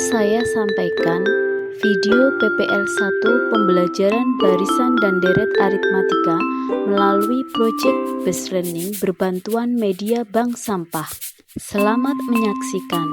saya sampaikan, video PPL 1 pembelajaran barisan dan deret aritmatika melalui proyek Best Learning berbantuan media bank sampah. Selamat menyaksikan.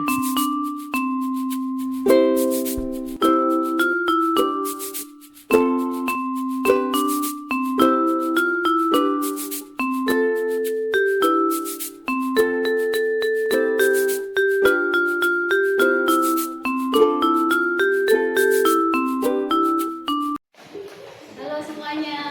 Halo semuanya.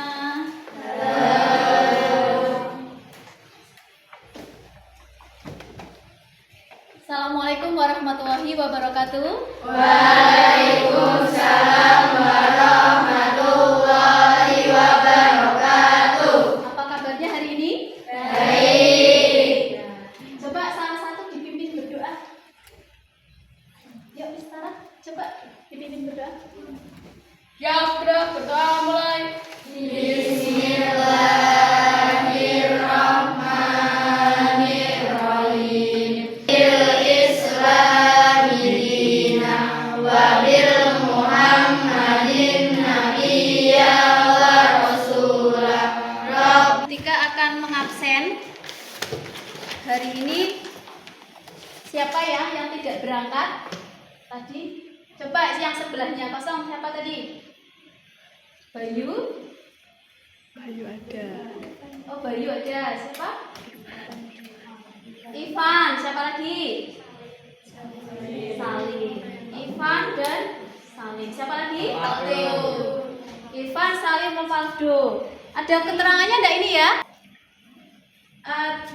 Assalamualaikum warahmatullahi wabarakatuh. Waalaikumsalam warahmatullahi wabarakatuh. Apa kabarnya hari ini? Baik. Coba salah satu dipimpin berdoa. Yuk Istara, coba dipimpin berdoa. Ya sudah, berdoa mulai. Bismillahirrahmanirrahim. Bil Islami dina wa bil Muhammadin nabiyya wa rasulah. Ketika akan mengabsen hari ini, siapa ya yang tidak berangkat tadi? Coba yang sebelahnya kosong, siapa tadi? Bayu ada. Oh, Bayu ada. Siapa? Ivan. Siapa lagi? Salim. Ivan dan Salim. Siapa lagi? Aldo. Ivan, Salim, Aldo. Ada keterangannya enggak ini ya?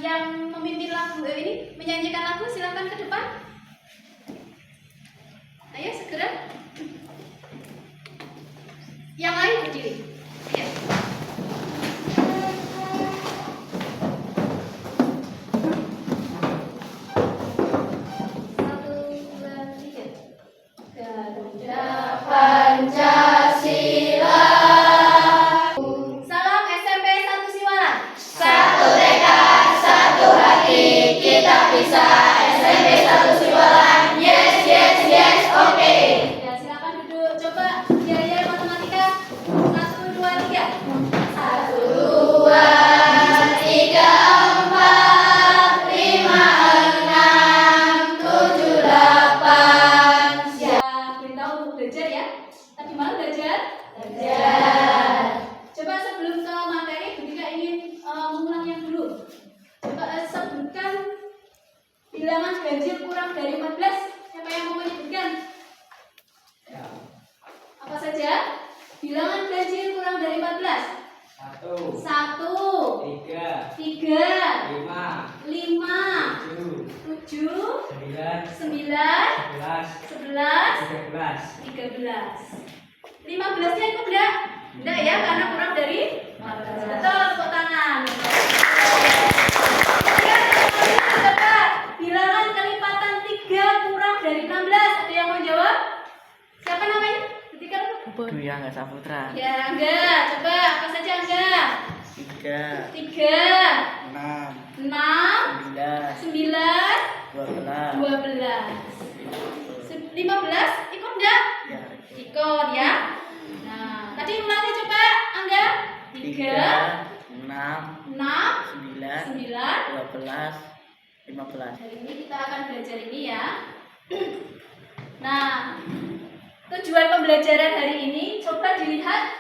Yang memimpin lagu ini menyanyikan lagu silakan ke depan. Ayo segera. Yang lain berdiri. Ya. Satu, dua, tiga. Garuda Pancasila. Salam SMP 1 Siwalan. Satu tekad, satu hati, kita bisa. SMP 1 Siwalan. Yes, yes, yes, oke. Ya, silakan duduk. Coba biaya matematika. 1, 2, 3. 1, 2, 3, 4, 5, 6, 7, 8. Ya, beritahu untuk belajar ya. Tadi malam belajar? Belajar. Coba sebelum ke materi, Bunda ingin mengulang yang dulu. Coba sebutkan bilangan ganjil kurang dari 14. Siapa yang mau menyebutkan? Apa saja? Bilangan ganjil kurang dari 14. 1, 3, 5, 7, 9, 10, 11, 12, 13, 14. 15-nya ikut enggak? Enggak ya, karena kurang dari 14. Betul, tepuk tangan. Coba bilangan kelipatan 3 kurang dari 16. Ada yang mau jawab? Siapa namanya? Ketika Dwi Angga Saputra. ya, enggak. Coba apa saja enggak? 3, 3, 6, 6, 9, 9, 12. 12. 15 ikut enggak? Ya, Ikut ya. Nah, tadi ulangi coba Angga. 3, 6, 6, 9, 9. 12, 15. Hari ini kita akan belajar ini ya. Nah, tujuan pembelajaran hari ini coba dilihat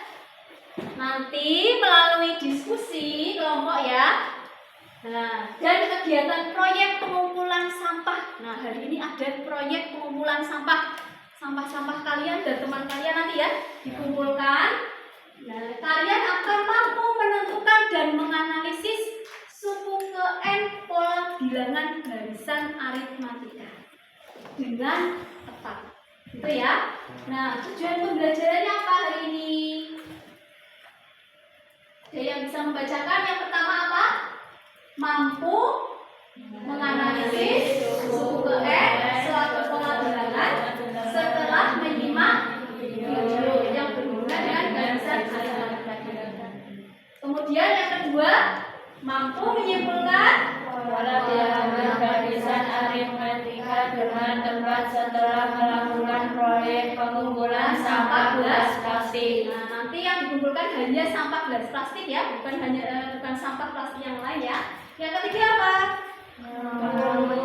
nanti melalui diskusi kelompok ya. Nah, dan kegiatan proyek pengumpulan sampah. Nah, hari ini ada proyek pengumpulan sampah. Sampah-sampah kalian dan teman kalian nanti ya dikumpulkan. Nah, kalian akan mampu menentukan dan menganalisis suku ke N pola bilangan barisan aritmatika dengan tepat. Gitu ya. Nah, tujuan pembelajarannya apa hari ini? Ada yang bisa membacakan? Yang pertama apa? Mampu menganalisis suku ke N selaku pola bilangan setelah menyimak video yang berhubungan dengan barisan aritmatika. Kemudian yang kedua, mampu menyimpulkan Pada bilangan barisan aritmatika dengan tempat setelah melakukan proyek pengumpulan sampah gelas plastik. Nah, nanti yang dikumpulkan hanya sampah gelas plastik ya, bukan sampah plastik yang lain ya. Yang ketiga apa?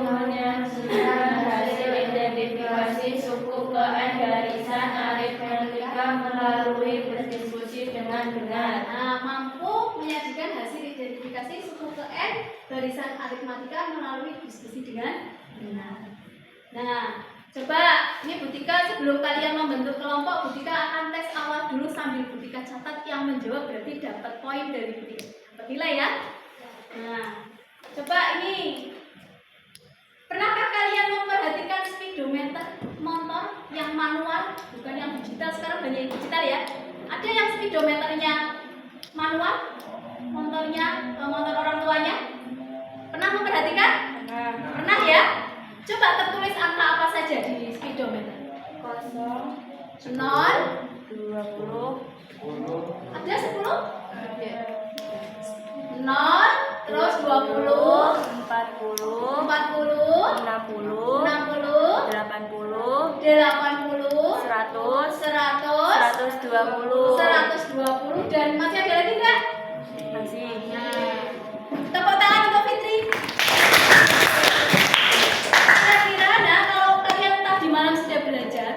Menyaksikan hasil identifikasi suku ke N barisan aritmatika melalui berdiskusi dengan benar. Nah, mampu menyajikan hasil identifikasi suku ke N barisan aritmatika melalui diskusi dengan benar. Nah, coba ini Bu Tika sebelum kalian membentuk kelompok, Bu Tika akan tes awal dulu sambil Bu Tika catat yang menjawab berarti dapat poin dari Bu Tika. Dapat nilai ya. Nah, coba ini. Pernahkah kalian memperhatikan speedometer motor yang manual, bukan yang digital? Sekarang banyak yang digital ya. Ada yang speedometernya manual, motor orang tuanya. Pernah memperhatikan? Pernah ya? Coba tertulis angka apa saja di speedometer. 0, 0, 20, ada 10? 0, terus 20, 40, 40, 60, 60, 80, 80, 100, 100, 120, 120, dan masih ada lagi nggak? masih. Tepuk tangan untuk Fitri. Kira-kira nah kalau kalian tadi malam sudah belajar,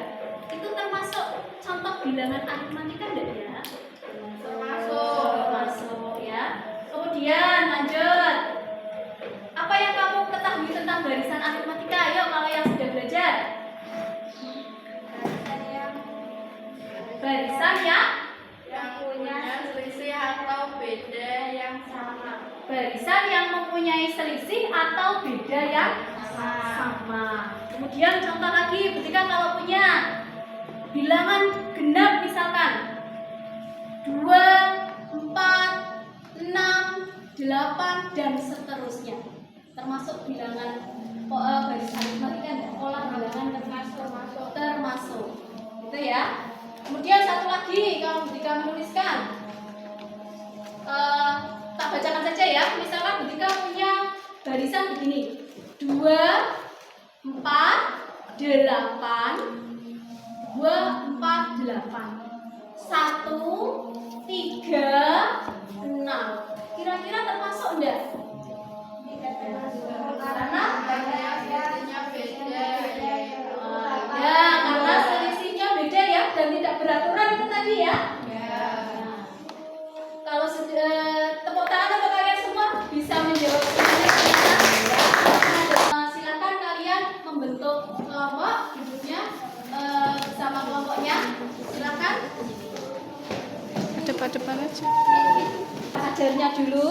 itu termasuk contoh bilangan aritmatika enggak ya? Termasuk ya. Kemudian lanjut. Apa yang kamu ketahui tentang barisan aritmatika? Ayo kalau yang sudah belajar. Barisan Yang punya selisih atau beda yang sama. Barisan yang mempunyai selisih atau beda yang sama. Kemudian contoh lagi, ketika kalau punya bilangan genap misalkan 2, 4, 6, 8 dan seterusnya. Termasuk bilangan barisan aritmatika dan pola bilangan termasuk. Gitu ya. Kemudian satu lagi kalau ketika menuliskan tak bacakan saja ya. Misalkan ketika punya barisan begini 2, 4, 8 2, 4, 8 1, 3, 6. Kira-kira termasuk enggak? Karena karena selisihnya beda ya dan tidak beraturan itu tadi ya. Kalau tepuk tangan untuk kalian semua bisa menjawab ini. Silakan kalian membentuk kelompok berikutnya bersama kelompoknya. Silakan. Depan aja. Ajarnya dulu.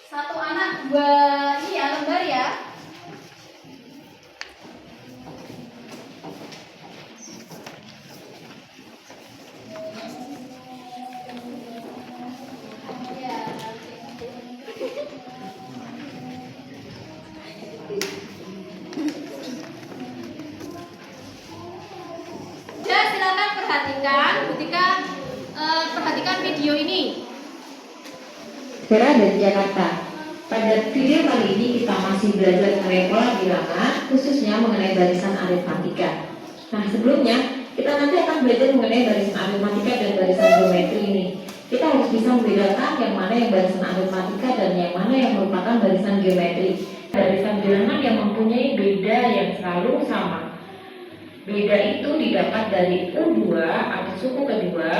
Satu anak 2 ini ya lembar ya. Ya, silakan perhatikan, ketika perhatikan video ini. Vera dari Jakarta. Pada video kali ini kita masih belajar mengenai pola bilangan, khususnya mengenai barisan aritmatika. Nah, sebelumnya kita nanti akan belajar mengenai barisan aritmatika dan barisan geometri ini. Kita harus bisa membedakan yang mana yang barisan aritmatika dan yang mana yang merupakan barisan geometri. Barisan bilangan yang mempunyai beda yang selalu sama. Beda itu didapat dari U2 atau suku kedua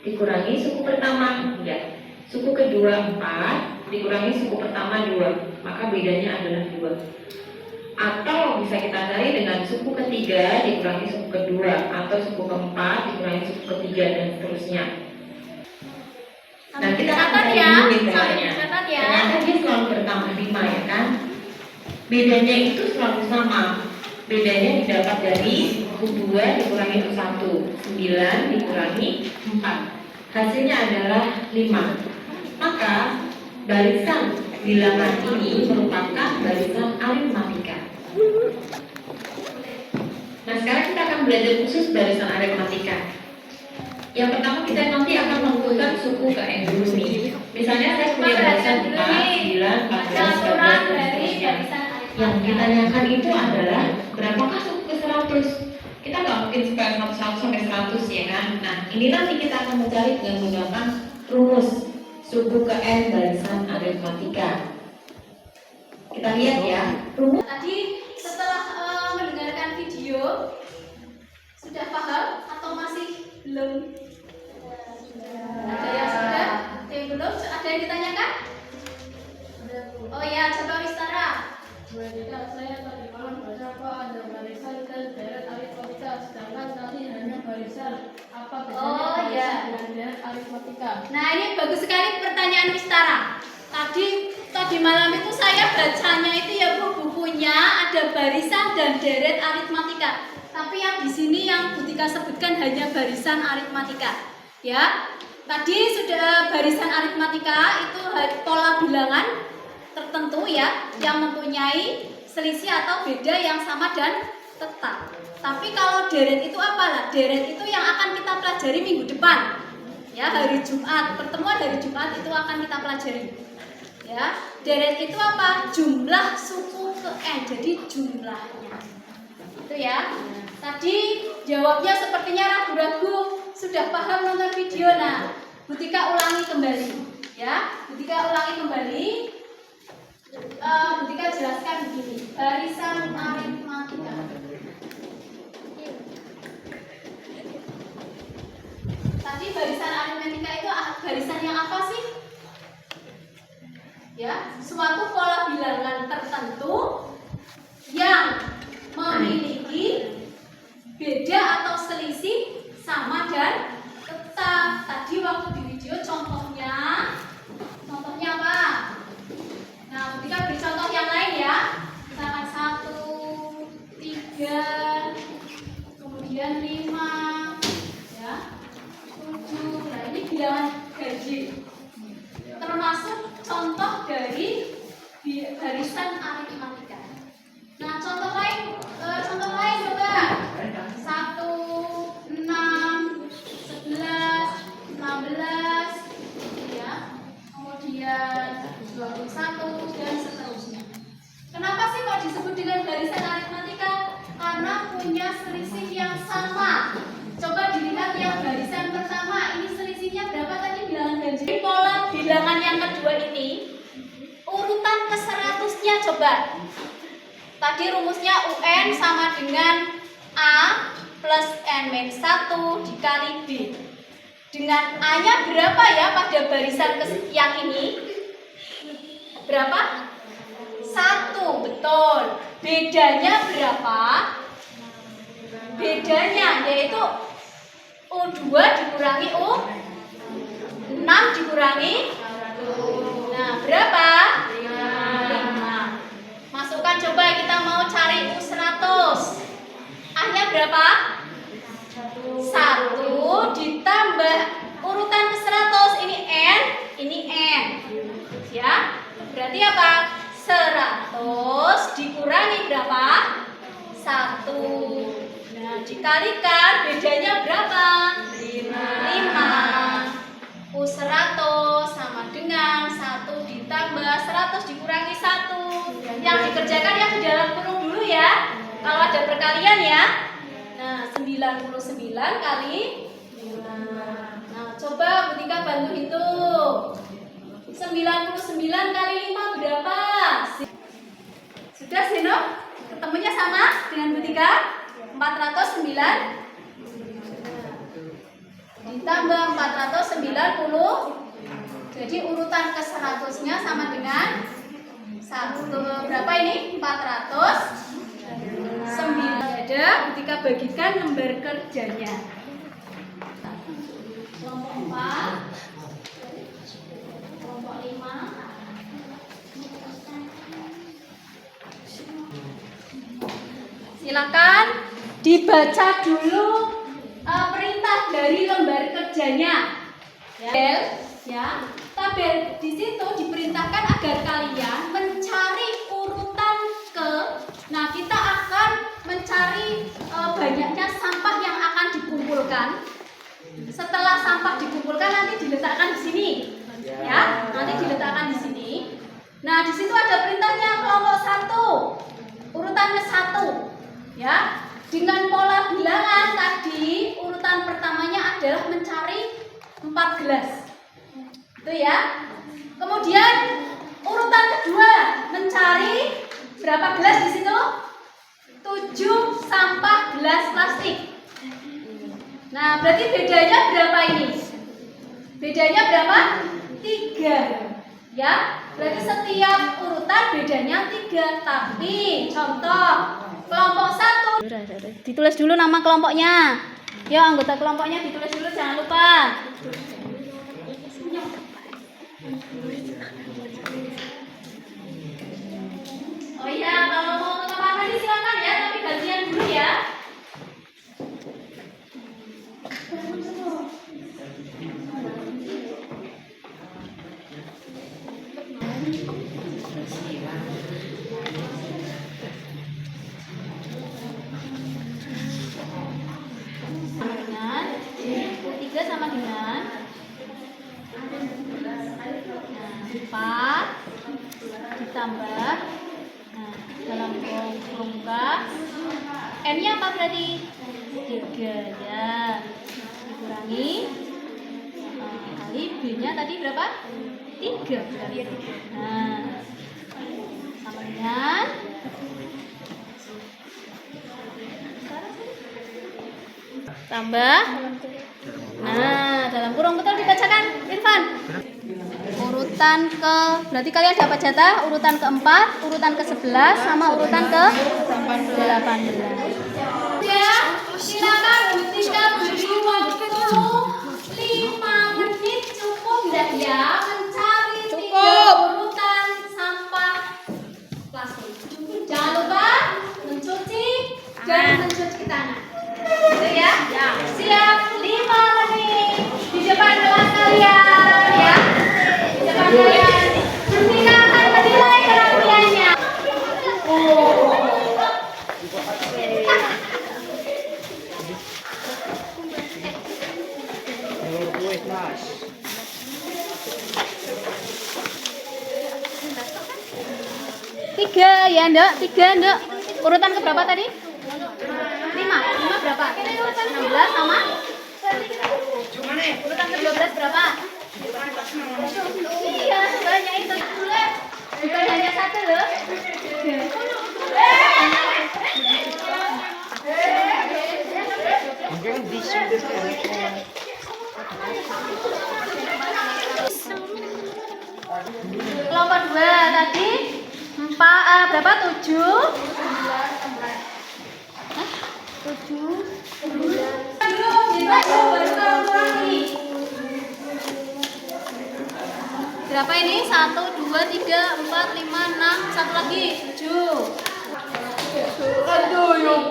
dikurangi suku pertama, ya. Suku kedua 4 dikurangi suku pertama 2, maka bedanya adalah 2. Atau bisa kita cari dengan suku ketiga dikurangi suku kedua, atau suku keempat dikurangi suku ketiga, dan seterusnya. Nah, kita akan Catat cari ya, dulu misalnya. catat ya. Ternyata dia selalu bertambah 5 ya kan. Bedanya itu selalu sama. Bedanya didapat dari U2 dikurangi U1, 9 dikurangi 4. Hasilnya adalah 5. Maka barisan bilangan ini merupakan barisan aritmatika. Nah, sekarang kita akan belajar khusus barisan aritmatika. Yang pertama kita nanti akan mengumpulkan suku ke N dulu nih. Misalnya saya punya barisan 4, 9, 14, 13, dan yang ditanyakan itu adalah berapakah suku ke 100? Kita nggak mungkin sekarang 1 sampai 100 ya kan? Nah, ini nanti kita akan mencari dengan menggunakan rumus suku ke N barisan aritmatika. Kita lihat ya, rumus. Tadi setelah mendengarkan video, sudah paham atau masih belum? Ada yang sudah? Ada yang belum? Ada yang ditanyakan? Oh ya, coba Wistara. Saya tadi malam baca kok ada barisan dan deret aritmatika, sedangkan tadi hanya barisan. Apa bedanya Oh, ya. barisan dengan deret aritmatika? Nah, ini bagus sekali pertanyaan Wistara. Tadi malam itu saya bacanya itu ya Bu, bukunya ada barisan dan deret aritmatika. Tapi yang di sini yang Butika sebutkan hanya barisan aritmatika. Ya. Tadi sudah barisan aritmatika itu pola bilangan tertentu ya yang mempunyai selisih atau beda yang sama dan tetap. Tapi kalau deret itu apa lah? Deret itu yang akan kita pelajari minggu depan. Ya, hari Jumat, pertemuan hari Jumat itu akan kita pelajari. Ya, deret itu apa? Jumlah suku ke N, jadi jumlahnya. Itu ya. Tadi jawabnya sepertinya ragu-ragu. Sudah paham nonton video? Nah, Butika ulangi kembali. Ya, Butika ulangi kembali. Butika jelaskan begini. Barisan aritmatika. Tadi barisan aritmatika itu barisan yang apa sih? Ya, suatu pola bilangan tertentu yang memiliki beda atau selisih sama dan tetap. Tadi waktu di video contohnya apa? Nah, Butika beri contoh yang lain ya. Misalkan 1, 3, kemudian 5, ya, 7. Nah, ini bilangan gaji. Termasuk contoh dari barisan aritmatika. Nah, contoh lain coba. 1, 6, 11, 16, ya. Kemudian 21 dan seterusnya. Kenapa sih kok disebut dengan barisan aritmatika? Karena punya selisih yang sama. Coba dilihat yang barisan pertama, ini selisihnya berapa tadi bilangan gaji? Di pola bilangan yang kedua ini, urutan ke 100-nya coba. Tadi rumusnya UN sama dengan A plus N-1 dikali B. Dengan A-nya berapa ya pada barisan yang ini? Berapa? 1, betul. Bedanya berapa? Bedanya yaitu U2 dikurangi U6 dikurangi. Nah, berapa? 5. Masukkan coba, kita mau cari U100. A-nya berapa? 1 ditambah urutan ke 100. Ini N, ini N. Ya. Berarti apa? 100 dikurangi berapa? 1. Nah, dikalikan bedanya berapa? 5. U100 sama dengan 1 ditambah 100 dikurangi 1. Yang dikerjakan yang di dalam kurung dulu ya. Kalau ada perkalian ya. Nah, 99 kali 5. Nah, coba Butika bantu hitung. 99 kali 5 berapa? Sudah Sino? Ketemunya sama dengan Butika? 409 ditambah 490. Jadi urutan ke 100-nya sama dengan 1. Berapa ini? 409. Ada Butika bagikan lembar kerjanya. Kelompok 4, kelompok 5. Silakan dibaca dulu perintah dari lembar kerjanya. Ya. Tabel di situ diperintahkan agar kalian mencari urutan ke. Nah, kita akan mencari banyaknya sampah yang akan dikumpulkan Setelah sampah dikumpulkan nanti diletakkan di sini. Ya, nanti diletakkan di sini. Nah, di situ ada perintahnya kelompok 1. Urutannya 1. Ya. Dengan pola bilangan tadi, urutan pertamanya adalah mencari 4 gelas. Itu ya. Kemudian urutan kedua mencari berapa gelas di situ? 7 sampah gelas plastik. Nah, berarti bedanya berapa ini? Bedanya berapa? 3. Ya, berarti setiap urutan bedanya 3. Tapi contoh kelompok 1 ditulis dulu nama kelompoknya. Ya, anggota kelompoknya ditulis dulu, jangan lupa. Oh iya, kalau mau ke kamar mandi silakan ya, tapi gantian dulu ya. Dengan 3 sama dengan 4 ditambah dalam rongga M-nya apa berarti? 3 ya. Dikurangi kali B-nya tadi berapa? 3 berarti. Nah, sama dengan tambah. Nah, dalam kurung betul dibacakan, Irfan. Urutan ke, berarti kalian dapat jatah urutan ke-4, urutan ke-11 sama urutan ke-18. Ya, silakan Butika beri waktu 5 menit cukup enggak ya mencari 3 urutan sampah plastik. Jangan lupa mencuci dan mencuci tangan. Itu ya? Siap 5 menit di depan kelas kalian ya. Di depan kalian. Butika akan menilai kerampiannya. Tiga ya, Ndok. 3, Ndok. Urutan ke berapa tadi? 5 berapa? 16 sama? Urutan ke 12 berapa? Iya, sebanyak itu. Bukan hanya 1 loh. Kelompok 2 tadi 4 berapa? 7 berapa ini? 1, 2, 3, 4, 5, 6 satu lagi 7. Aduh yuk.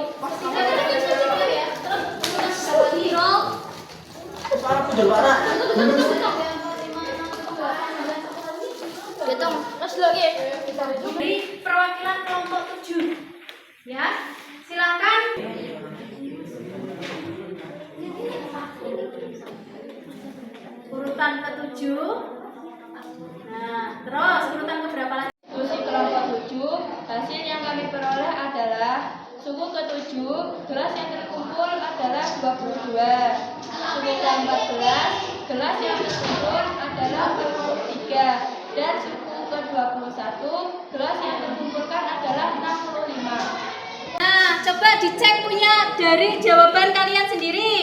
Beri perwakilan kelompok 7 ya, silakan. Urutan ke-7. Nah, terus urutan ke berapa lagi? Diskusi kelompok 7, hasil yang kami peroleh adalah suku ke-7, gelas yang terkumpul adalah 22. Suku ke-14, gelas yang terkumpul adalah 43. Dan suku ke-21, gelas yang terkumpulkan adalah 65. Nah, coba dicek punya dari jawaban kalian sendiri.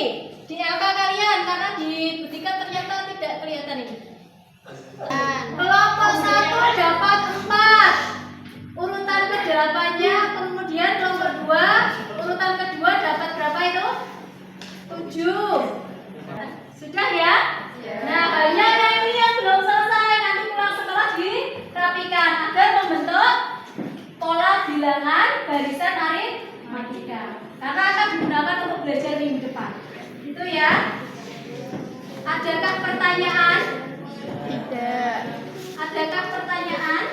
Di LK kalian, karena di Butika ternyata tidak kelihatan ini. Kelompok 1 dapat 4. Urutan ke-8-nya, kemudian kelompok 2, urutan kedua dapat berapa itu? 7. Sudah ya? Nah, hanya ini yang belum selesai, nanti pulang sekolah dirapikan agar membentuk pola bilangan barisan aritmatika. Karena akan digunakan untuk belajar minggu depan. Itu ya. Adakah pertanyaan? Tidak. Adakah pertanyaan?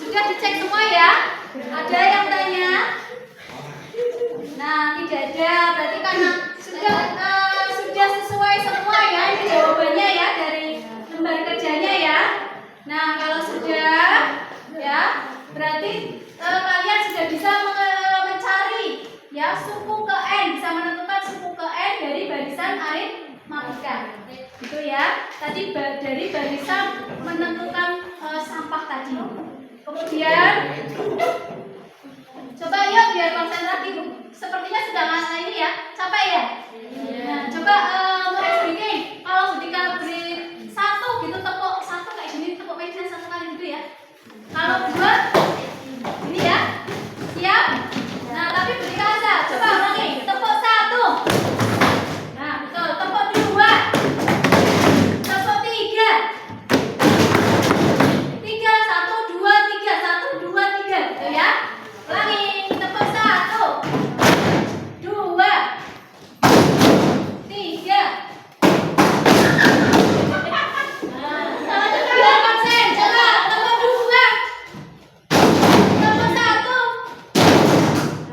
Sudah dicek semua ya? Ada yang tanya? Nah, tidak ada. Berarti karena sudah sesuai semua ya ini jawabannya ya dari lembar kerjanya ya. Nah, kalau sudah ya berarti kalian sudah bisa mencari ya suku ke N, bisa menentukan suku ke N dari barisan aritmatika. Gitu ya. Tadi dari barisan menentukan sampah tadi. Kemudian coba yuk biar konsentrasi. Sepertinya sudah ngasih ini ya, capek ya? Nah, coba mulai sedikit. Kalau ketika beri satu gitu tepuk satu kayak gini, tepuk meja satu kali gitu ya. Kalau dua ini ya, siap? Nah, tapi beri kaca. Coba ulangi, tepuk satu. Nah, betul. Tepuk dua. Tepuk tiga. Tiga, satu, dua, tiga, satu, dua, tiga, gitu ya. Ulangi, tepuk satu, dua, tiga. Nah, biar konsen, coba tepuk dua, tepuk satu.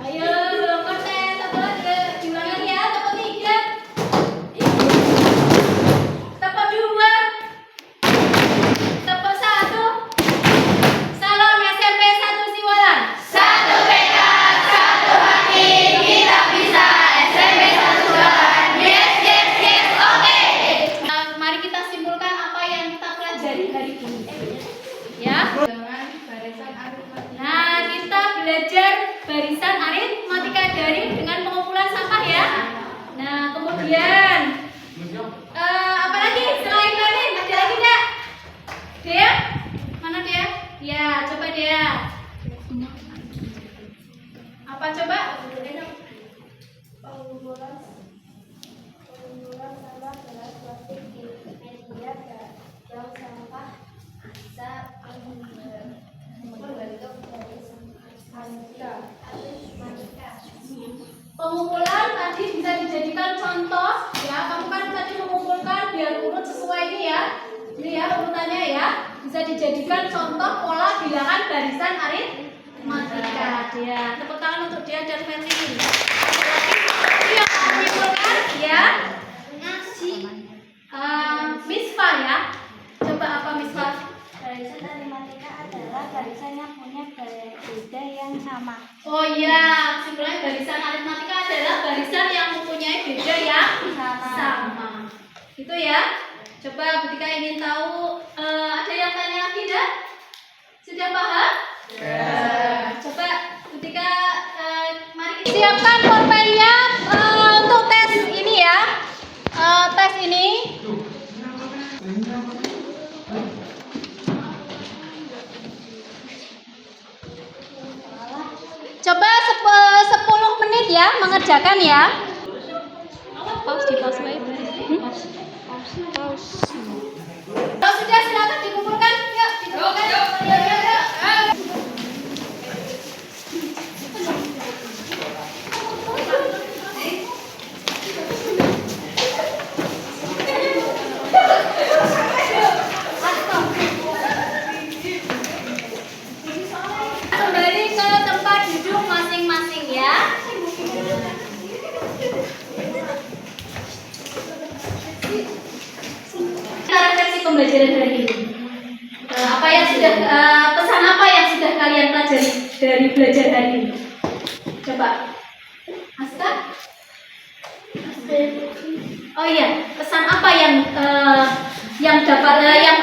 Ayo, belum konsen, tepuk lagi, diulangi ya, tepuk tiga, tepuk dua, tepuk satu. Salam SMP 1 Siwalan. Satu tekad, satu hati, kita bisa SMP 1 Siwalan. Yes, yes, yes, oke. Mari kita simpulkan apa yang kita pelajari hari ini. Ya. Nah, kita belajar barisan aritmatika dari dengan pengumpulan sampah ya. Nah, kemudian apa lagi selain ini? Ada lagi nggak? Dia? Mana dia? Ya, coba dia. Apa coba? Pengumpulan sampah gelas plastik di media dan sampah bisa membentuk dari Pengumpulan tadi bisa dijadikan contoh ya. Kamu kan tadi mengumpulkan biar urut sesuai ini ya. Ini ya urutannya ya. Bisa dijadikan contoh pola bilangan barisan aritmatika. Dia tepuk tangan untuk dia dan Ferli. Ini yang menyimpulkan ya. Misfa ya. Coba apa Misfa? barisan aritmatika adalah barisan yang punya beda yang sama. Oh iya, kesimpulan barisan aritmatika adalah barisan yang mempunyai beda yang sama. Itu ya. Coba ketika ingin tahu, ada yang tanya lagi dah? Sudah paham? Coba ketika mari kita siapkan pulpennya untuk tes ini ya. Tes ini. Coba 10 menit ya mengerjakan ya. Pause di pause baik. Kalau sudah silakan dikumpulkan. Yuk, dikumpulkan. Yuk. Kembali ke tempat duduk masing-masing ya. Refleksi pembelajaran hari ini. Apa yang sudah pesan apa yang sudah kalian pelajari dari belajar hari ini? Coba, Asta. Oh iya, pesan apa yang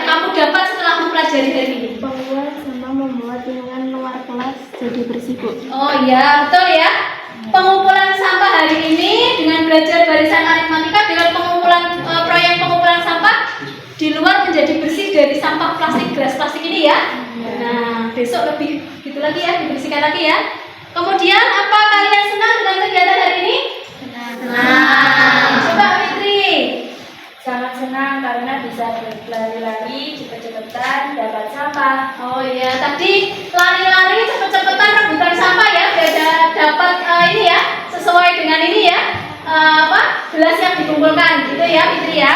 kamu dapat setelah mempelajari hari ini? Bahwa sama membuat lingkungan luar kelas jadi bersih, Bu. Oh iya, betul ya. Pengumpulan sampah hari ini dengan belajar barisan aritmatika dengan pengumpulan proyek pengumpulan sampah di luar menjadi bersih dari sampah plastik, gelas plastik ini ya. Nah, besok lebih gitu lagi ya, dibersihkan lagi ya. Kemudian apa kalian senang dengan kegiatan hari ini? Nah, coba Fitri. Sangat senang karena bisa berlari-lari cepet-cepetan dapat sampah. Oh iya, tadi lari-lari cepet-cepetan rebutan sampah ya, biar dapat ini ya, sesuai dengan ini ya, gelas yang dikumpulkan gitu ya, Fitri ya.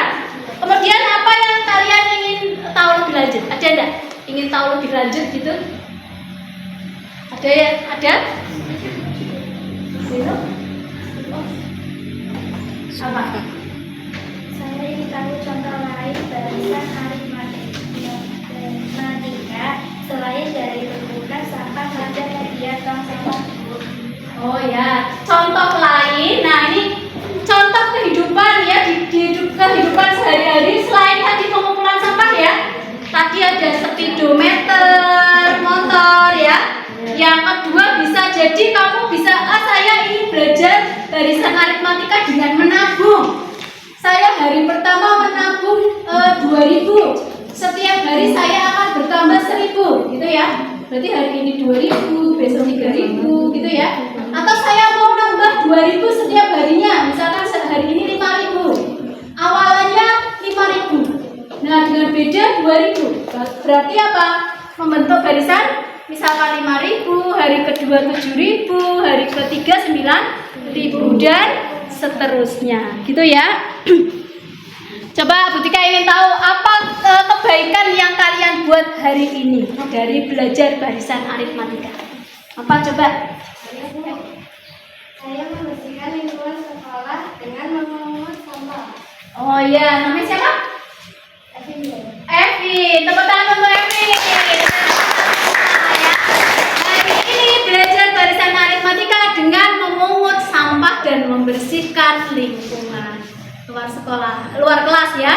Kemudian apa yang kalian ingin tahu lebih lanjut? Ada enggak? Ingin tahu lebih lanjut gitu? Ada ya? Ada? Zero? Apa? Saya ingin tahu contoh lain barisan aritmatika selain dari tumpukan sampah pada media tong sampah. Oh ya, contoh lain. Nah ini contoh kehidupan ya di kehidupan sehari-hari selain tadi pengumpulan sampah ya. Tadi ada speedometer, motor ya. Yang kedua bisa jadi kamu bisa saya ingin belajar barisan aritmatika dengan menabung. Saya hari pertama menabung 2.000. Setiap hari saya akan bertambah 1.000 gitu ya. Berarti hari ini 2.000, besok 3.000 gitu ya. Atau saya mau nambah 2.000 setiap harinya. Misalkan hari ini 5.000. Awalannya 5.000. Nah, dengan beda 2.000. Berarti apa? Membentuk barisan misalkan 5.000, hari kedua 7.000, hari ketiga 9.000 dan seterusnya. Gitu ya. Coba Bu Tika ingin tahu apa kebaikan yang kalian buat hari ini dari belajar barisan aritmatika. Apa coba? Saya membersihkan lingkungan sekolah dengan memungut sampah. Oh iya, namanya siapa? Evi. Tepuk tangan untuk Evi. Hari ini belajar barisan aritmatika dengan memungut sampah dan membersihkan lingkungan luar sekolah, luar kelas ya,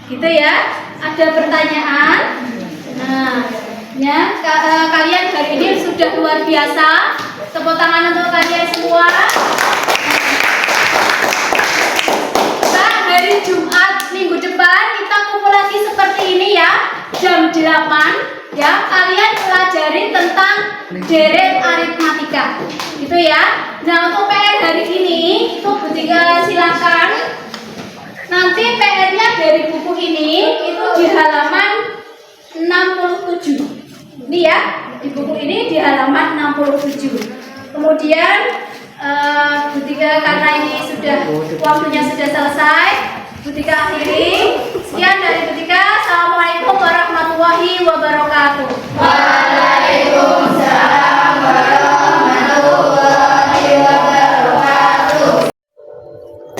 gitu ya. Ada pertanyaan? Nah, ya kalian hari ini sudah luar biasa. Tepuk tangan untuk kalian semua. Nah, hari Jumat minggu depan kita kumpul lagi seperti ini ya, jam 8 ya. Kalian pelajari tentang deret aritmatika, gitu ya. Nah, untuk PR hari ini itu Bu Tika silakan. Nanti PR-nya dari buku ini itu di halaman 67. Ini ya, di buku ini di halaman 67. Kemudian Bu Tika karena ini sudah waktunya sudah selesai, Bu Tika akhiri. Sekian dari Bu Tika. Assalamualaikum warahmatullahi wabarakatuh. Waalaikumsalam warahmatullahi wabarakatuh.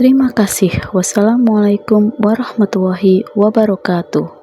Terima kasih. Wassalamualaikum warahmatullahi wabarakatuh.